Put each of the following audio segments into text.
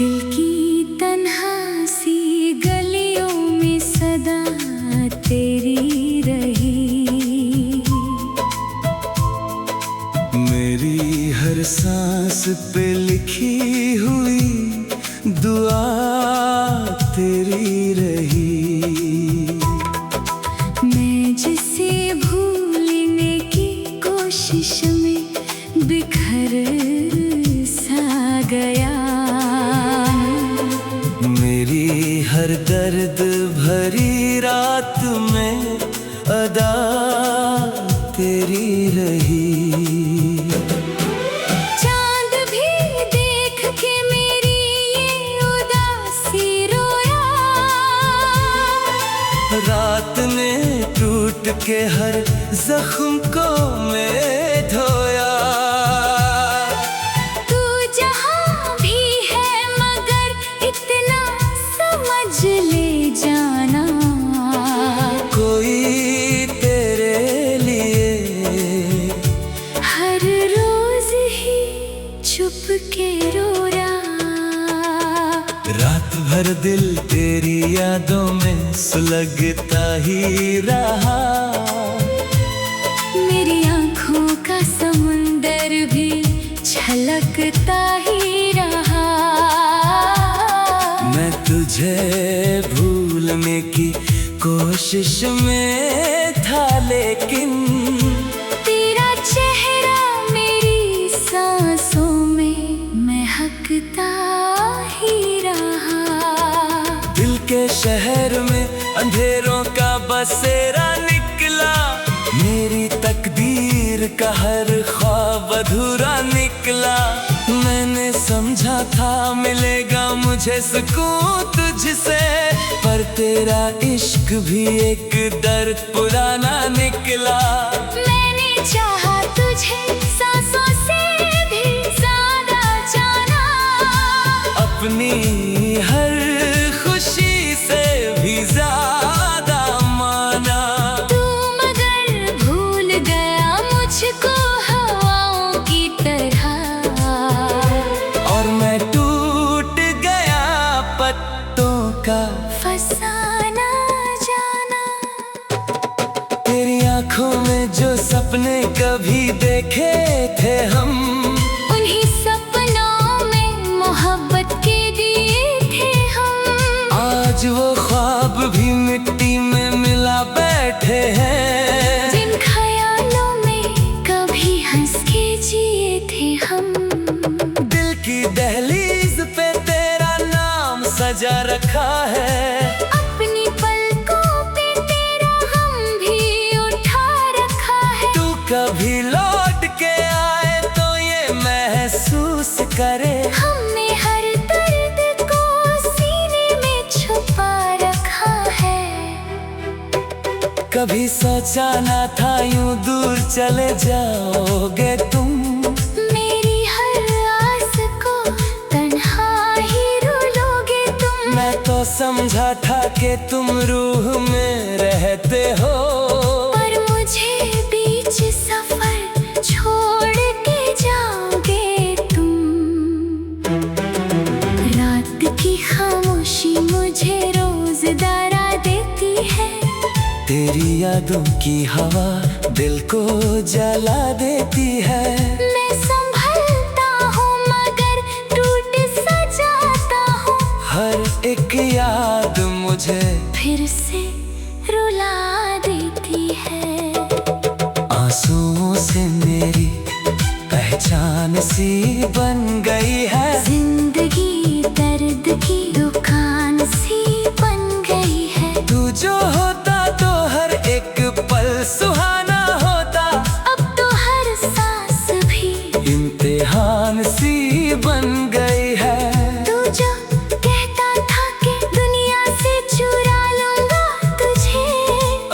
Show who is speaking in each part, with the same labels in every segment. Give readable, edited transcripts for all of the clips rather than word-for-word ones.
Speaker 1: दिल की तन्हा सी गलियों में सदा तेरी रही।
Speaker 2: मेरी हर सांस पे लिखी हुई दुआ तेरी रही।
Speaker 1: मैं जिसे भूलने की कोशिश में बिखर सा गया।
Speaker 2: मेरी हर दर्द भरी रात में अदा तेरी रही।
Speaker 1: चांद भी देख के मेरी ये उदासी रोया।
Speaker 2: रात ने टूट के हर जख्म को मैं धोया।
Speaker 1: तू जहाँ भी है मगर इतना समझ ले जाना,
Speaker 2: कोई तेरे लिए
Speaker 1: हर रोज ही छुप के रो रहा।
Speaker 2: रात भर दिल तेरी यादों में सुलगता ही रहा।
Speaker 1: मेरी आँखों का समुंदर भी छलकता ही रहा।
Speaker 2: मैं तुझे भूलने की कोशिश में था, लेकिन
Speaker 1: तेरा चेहरा मेरी सांसों में महकता ही रहा।
Speaker 2: दिल के शहर में अंधेरों का बसेरा निकला। मेरी तकदीर का हर ख्वाब अधूरा निकला। मैंने समझा था मिलेगा मुझे सुकून तुझसे, पर तेरा इश्क भी एक दर्द पुराना निकला।
Speaker 1: मैंने चाहा तुझे सांसों से भी ज्यादा जाना,
Speaker 2: अपनी हर खुशी से भी ज्यादा माना।
Speaker 1: तू मगर भूल गया मुझको हवाओं की तरह,
Speaker 2: और मैं टूट गया पत्तों का
Speaker 1: फसाना जाना।
Speaker 2: तेरी आंखों में जो सपने कभी देखे थे हम,
Speaker 1: उन्हीं सपनों में मोहब्बत के दिए थे हम।
Speaker 2: आज वो ख्वाब भी मिट्टी में मिला बैठे हैं।
Speaker 1: जिन ख्यालों में कभी हंस के जिए थे हम,
Speaker 2: दिल की दहलीज पे तेरा नाम सजा रखा है।
Speaker 1: अपनी पलकों पे तेरा हम भी उठा रखा है।
Speaker 2: तू कभी लौट के आए तो ये महसूस करे,
Speaker 1: हमने हर दर्द को सीने में छुपा रखा है।
Speaker 2: कभी सोचा ना था यूं दूर चले जाओगे तुम।
Speaker 1: मेरी हर आस को तन्हा ही रुलोगे तुम।
Speaker 2: मैं तो समझा था कि तुम रूह में रहते हो,
Speaker 1: पर मुझे बीच सफर छोड़ के जाओगे तुम। रात की खामोशी मुझे रोज डरा देती है।
Speaker 2: तेरी यादों की हवा दिल को जला देती है।
Speaker 1: मैं संभलता हूँ मगर टूट सा जाता हूँ।
Speaker 2: हर एक याद मुझे
Speaker 1: फिर से रुला देती है।
Speaker 2: आंसुओं से मेरी पहचान सी बन गई है।
Speaker 1: जिंदगी दर्द की दुकान सी बन गई है।
Speaker 2: तू जो होता तो हर एक पल सुहाना होता।
Speaker 1: अब तो हर सांस भी
Speaker 2: इम्तिहान सी बन गई है।
Speaker 1: तू जो कहता था कि दुनिया से चुरा लूंगा तुझे,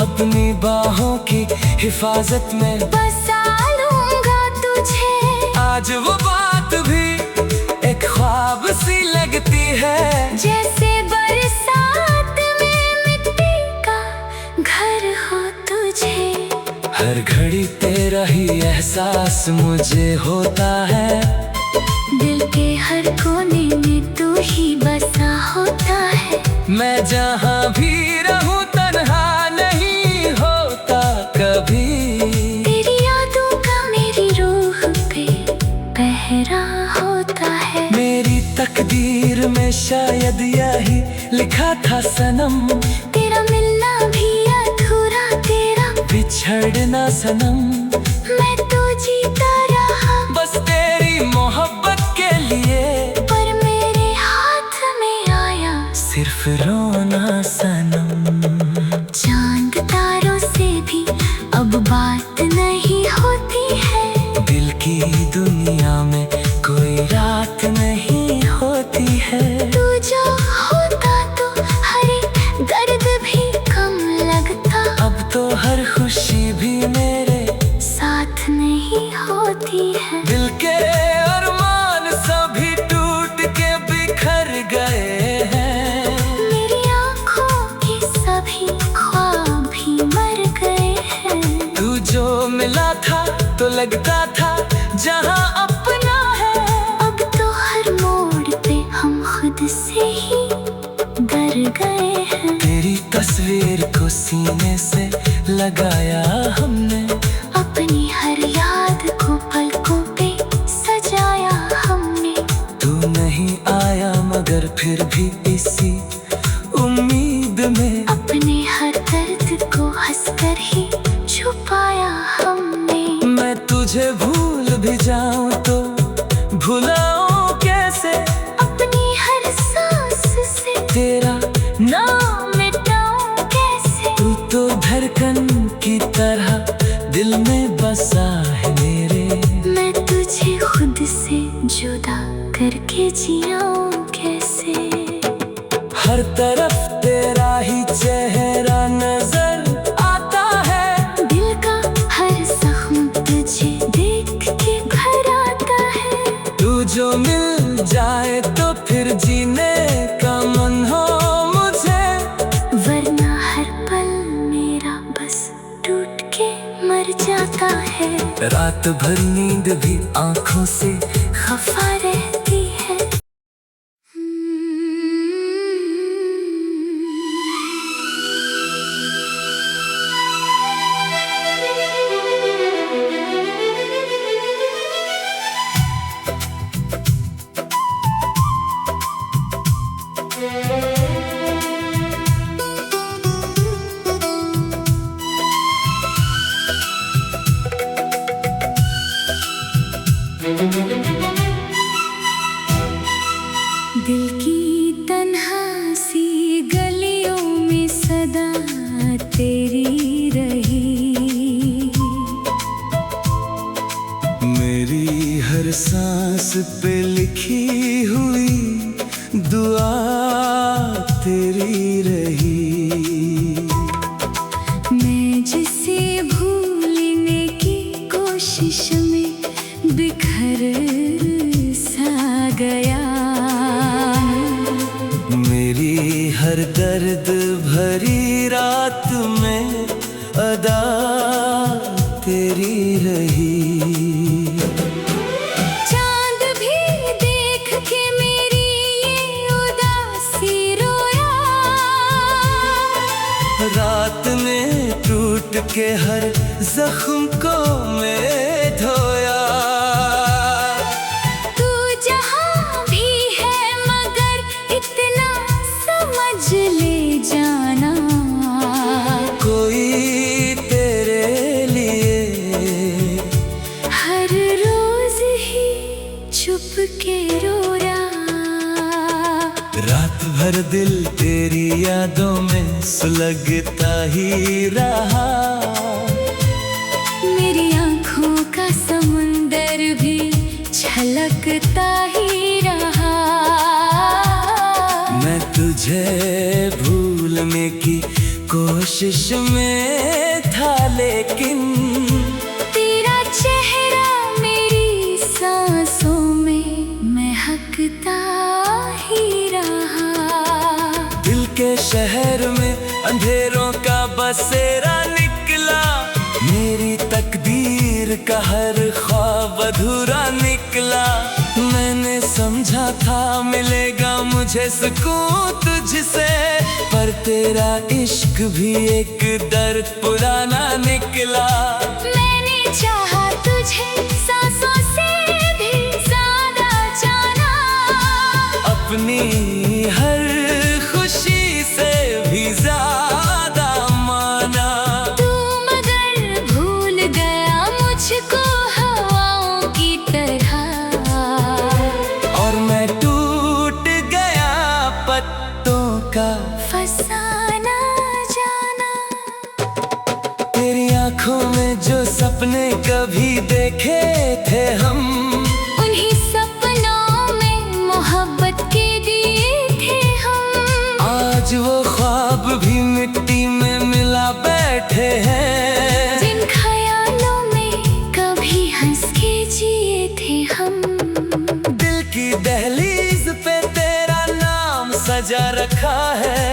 Speaker 2: अपनी बाहों की हिफाजत में
Speaker 1: बसा लूंगा तुझे।
Speaker 2: आज वो बात भी एक ख्वाब सी लगती है।
Speaker 1: जैसे बरसात में मिट्टी का घर हो तुझे।
Speaker 2: हर घड़ी तेरा ही एहसास मुझे होता है।
Speaker 1: दिल के हर कोने में तू ही
Speaker 2: जहाँ भी रहूं तन्हा नहीं होता कभी।
Speaker 1: तेरी यादों का मेरी रूह पे पहरा होता है।
Speaker 2: मेरी तकदीर में शायद यही लिखा था सनम,
Speaker 1: तेरा मिलना भी अधूरा, तेरा
Speaker 2: बिछड़ना सनम।
Speaker 1: मैं तो जीता रहा
Speaker 2: बस तेरी मोहब्बत के लिए,
Speaker 1: पर मेरे हाथ में आया
Speaker 2: सिर्फ रोना सनम।
Speaker 1: चांद तारों से भी अब बात नहीं होती है।
Speaker 2: दिल की दुनिया में कोई रात नहीं होती है।
Speaker 1: तू जो होता तो हर एक दर्द भी कम लगता।
Speaker 2: अब तो हर खुशी भी मेरे
Speaker 1: साथ नहीं होती है।
Speaker 2: दिल के अरमान सभी टूट के बिखर गए हैं।
Speaker 1: मेरी आँखों के सभी ख्वाब भी मर गए हैं।
Speaker 2: तू जो मिला था तो लगता था जहाँ अपना है।
Speaker 1: अब तो हर मोड़ पे हम खुद से ही डर गए हैं।
Speaker 2: तेरी तस्वीर को सीने से लगाया हमने,
Speaker 1: अपनी हर याद को पलकों पे सजाया हमने।
Speaker 2: तू नहीं आया मगर फिर भी इसी उम्मीद में,
Speaker 1: अपने हर दर्द को हंसकर ही छुपाया हमने।
Speaker 2: मैं तुझे भूल भी जाऊं तो भुलाऊं कैसे,
Speaker 1: अपनी हर सांस से
Speaker 2: तेरा
Speaker 1: नाम मिटाऊं कैसे।
Speaker 2: तू तो धड़कन की तरह दिल में बसा है मेरे।
Speaker 1: मैं तुझे खुद से जुदा करके जियाऊं कैसे।
Speaker 2: हर तरफ तेरा ही चेहरा नजर आता है।
Speaker 1: दिल का हर जख्म तुझे देख के भर आता है।
Speaker 2: तू जो मिल जाए तो फिर जीने का मन हो मुझे,
Speaker 1: वरना हर पल मेरा बस टूट के मर जाता है।
Speaker 2: रात भर नींद भी आंखों से
Speaker 1: खफा रहती है। दिल की तन्हा सी गलियों में सदा तेरी रही।
Speaker 2: मेरी हर सांस पे लिखी हुई दुआ तेरी रही।
Speaker 1: मैं जिसे भूलने की कोशिश में बिखर सा गया।
Speaker 2: मेरी हर दर्द भरी रात में अदा तेरी रही।
Speaker 1: चांद भी देख के मेरी ये उदासी रोया।
Speaker 2: रात ने टूट के हर जख्म को मैं धोया।
Speaker 1: तू जहाँ भी है मगर इतना समझ ले जाना।
Speaker 2: कोई तेरे लिए
Speaker 1: हर रोज ही छुप के रो रहा।
Speaker 2: रात भर दिल तेरी यादों में सुलगता ही रहा।
Speaker 1: मेरी आँखों का समुंदर भी छलकता ही रहा।
Speaker 2: मैं तुझे भूलने की कोशिश में था लेकिन
Speaker 1: तेरा चेहरा मेरी सांसों में महकता ही रहा।
Speaker 2: दिल के शहर में अंधेरों का बसेरा निकला। मेरी तकदीर का हर ख्वाब अधूरा निकला। मैंने समझा समझा था मिलेगा मुझे सुकून तुझसे, पर तेरा इश्क भी एक दर्द पुराना निकला।
Speaker 1: मैंने चाहा तुझे सांसों से भी ज्यादा जाना,
Speaker 2: अपनी हर खुशी से भी ज्यादा माना।
Speaker 1: तू मगर भूल गया मुझको हवाओं की तरह,
Speaker 2: और मैं टूट गया पत्तों का
Speaker 1: फसाना जाना।
Speaker 2: तेरी आंखों में जो सपने कभी देखे थे हम,
Speaker 1: उन्हीं सपनों में मोहब्बत के दिए थे हम।
Speaker 2: आज वो ख्वाब भी मिट्टी में मिला बैठे हैं,
Speaker 1: जिन ख्यालों में कभी हंस के जिए थे हम।
Speaker 2: दिल की दहलीज पे तेरा नाम सजा रखा है,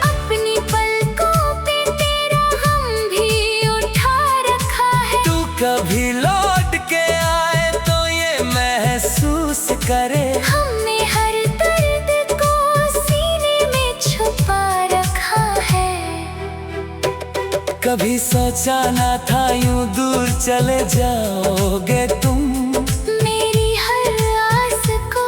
Speaker 1: अपनी पलकों पे तेरा हम भी उठा रखा है।
Speaker 2: तू कभी लौट के आए तो ये महसूस करे,
Speaker 1: हमने हर दर्द को सीने में छुपा रखा है।
Speaker 2: कभी सोचा ना था यूं दूर चले जाओगे तुम,
Speaker 1: मेरी हर आस को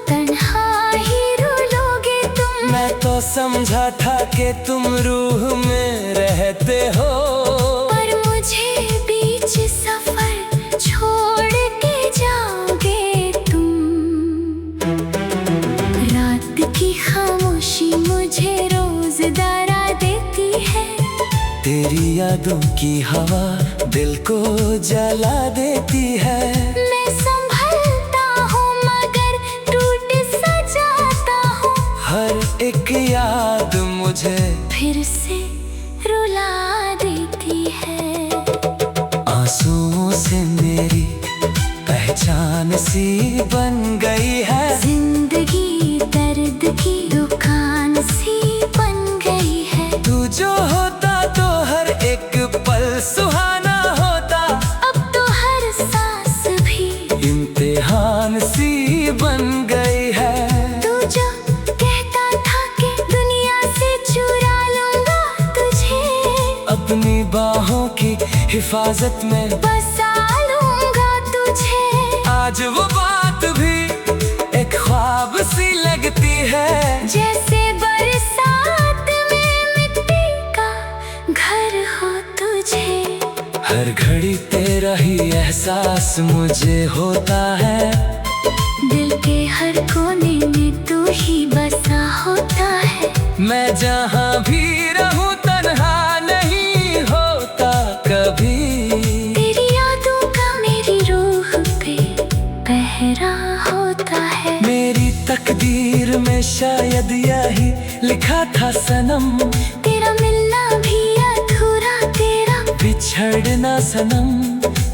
Speaker 1: तन्हा ही रुलोगे तुम।
Speaker 2: मैं तो समझा था कि तुम रूह में रहते हो,
Speaker 1: पर मुझे बीच सफर छोड़ के जाओगे तुम। रात की खामोशी मुझे रोज डरा देती है,
Speaker 2: तेरी यादों की हवा दिल को जला देती है।
Speaker 1: मैं संभलता हूँ मगर टूट सा जाता हूँ,
Speaker 2: हर एक याद मुझे
Speaker 1: फिर से रुला देती है।
Speaker 2: आंसुओं से मेरी पहचान सी बन गई है,
Speaker 1: जिंदगी दर्द की दुकान सी बन गई है।
Speaker 2: तू जो होता तो हर एक पल सुहाना होता,
Speaker 1: अब तो हर सांस भी
Speaker 2: इम्तिहान सी बन गई है।
Speaker 1: तू जो कहता था कि दुनिया से चुरा लूंगा तुझे,
Speaker 2: अपनी बाहों की हिफाजत में
Speaker 1: बसा लूंगा तुझे।
Speaker 2: आज वो बात भी एक ख्वाब सी लगती है,
Speaker 1: जैसे बरसात में मिट्टी का घर हो तुझे।
Speaker 2: हर घड़ी तेरा ही एहसास मुझे होता है,
Speaker 1: दिल के हर कोने में तू ही बसा होता है।
Speaker 2: मैं जहाँ भी रहूं तन्हा नहीं होता कभी,
Speaker 1: तेरी यादों का मेरी रूह पे पहरा होता है।
Speaker 2: मेरी तकदीर में शायद यही लिखा था सनम,
Speaker 1: तेरा मिलना भी अधूरा, तेरा
Speaker 2: बिछड़ना सनम।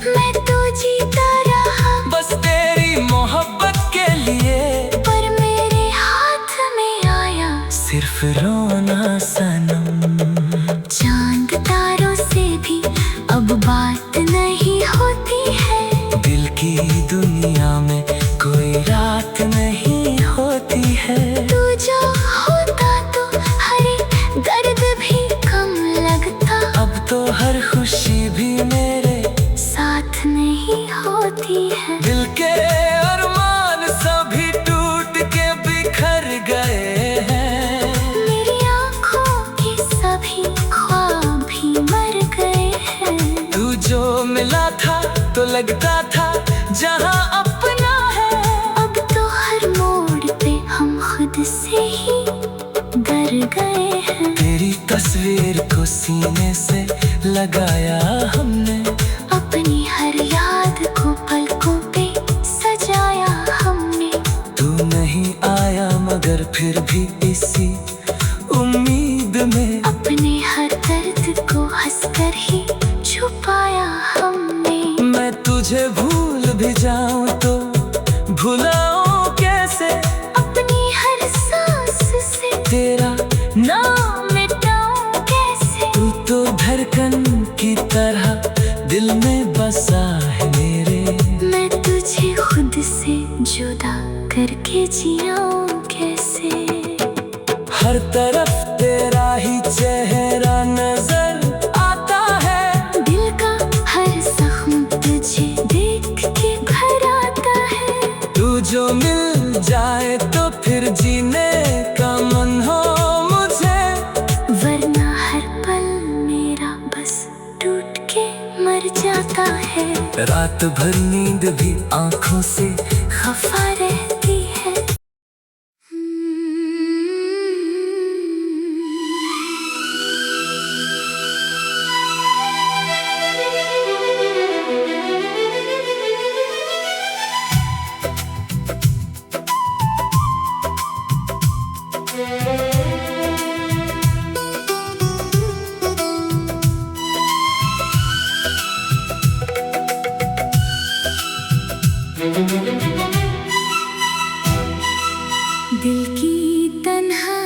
Speaker 1: मैं तो जीता रहा
Speaker 2: बस तेरी मोहब्बत के लिए,
Speaker 1: पर मेरे हाथ में आया
Speaker 2: सिर्फ रोना सनम।
Speaker 1: चांद तारों से भी अब बात नहीं होती है,
Speaker 2: दिल की दुनिया में कोई रात नहीं होती है।
Speaker 1: तू जो होता तो हर एक दर्द भी कम लगता,
Speaker 2: अब तो हर खुशी भी मेरे
Speaker 1: साथ नहीं होती है।
Speaker 2: दिल के अरमान सभी टूट के बिखर गए हैं,
Speaker 1: मेरी आँखों के सभी ख्वाब भी मर गए हैं।
Speaker 2: तू जो मिला था तो लगता था जहाँ अपना है,
Speaker 1: अब तो हर मोड़ पे हम खुद से ही डर गए हैं।
Speaker 2: तेरी तस्वीर को सीने से लगाया हमने,
Speaker 1: अपनी हर याद को पलकों पे सजाया हमने।
Speaker 2: तू नहीं आया मगर फिर भी इसी उम्मीद में,
Speaker 1: अपने हर दर्द को हंसकर ही छुपाया हमने।
Speaker 2: मैं तुझे भूल भी जाऊं तो भुलाऊं कैसे,
Speaker 1: अपनी हर सांस से
Speaker 2: तेरा
Speaker 1: नाम मिटाऊं कैसे।
Speaker 2: तू तो धड़कन की तरह दिल में बसा है मेरे,
Speaker 1: मैं तुझे खुद से जुदा करके
Speaker 2: हर तरफ तेरा ही चेहरा नजर आता है।
Speaker 1: दिल का हर जख्म तुझे देख के भर आता है।
Speaker 2: तू जो मिल जाए तो फिर जीने का मन हो मुझे,
Speaker 1: वरना हर पल मेरा बस टूट के मर जाता है।
Speaker 2: रात भर नींद भी आंखों से
Speaker 1: खफा रहती है। दिल की तन्हा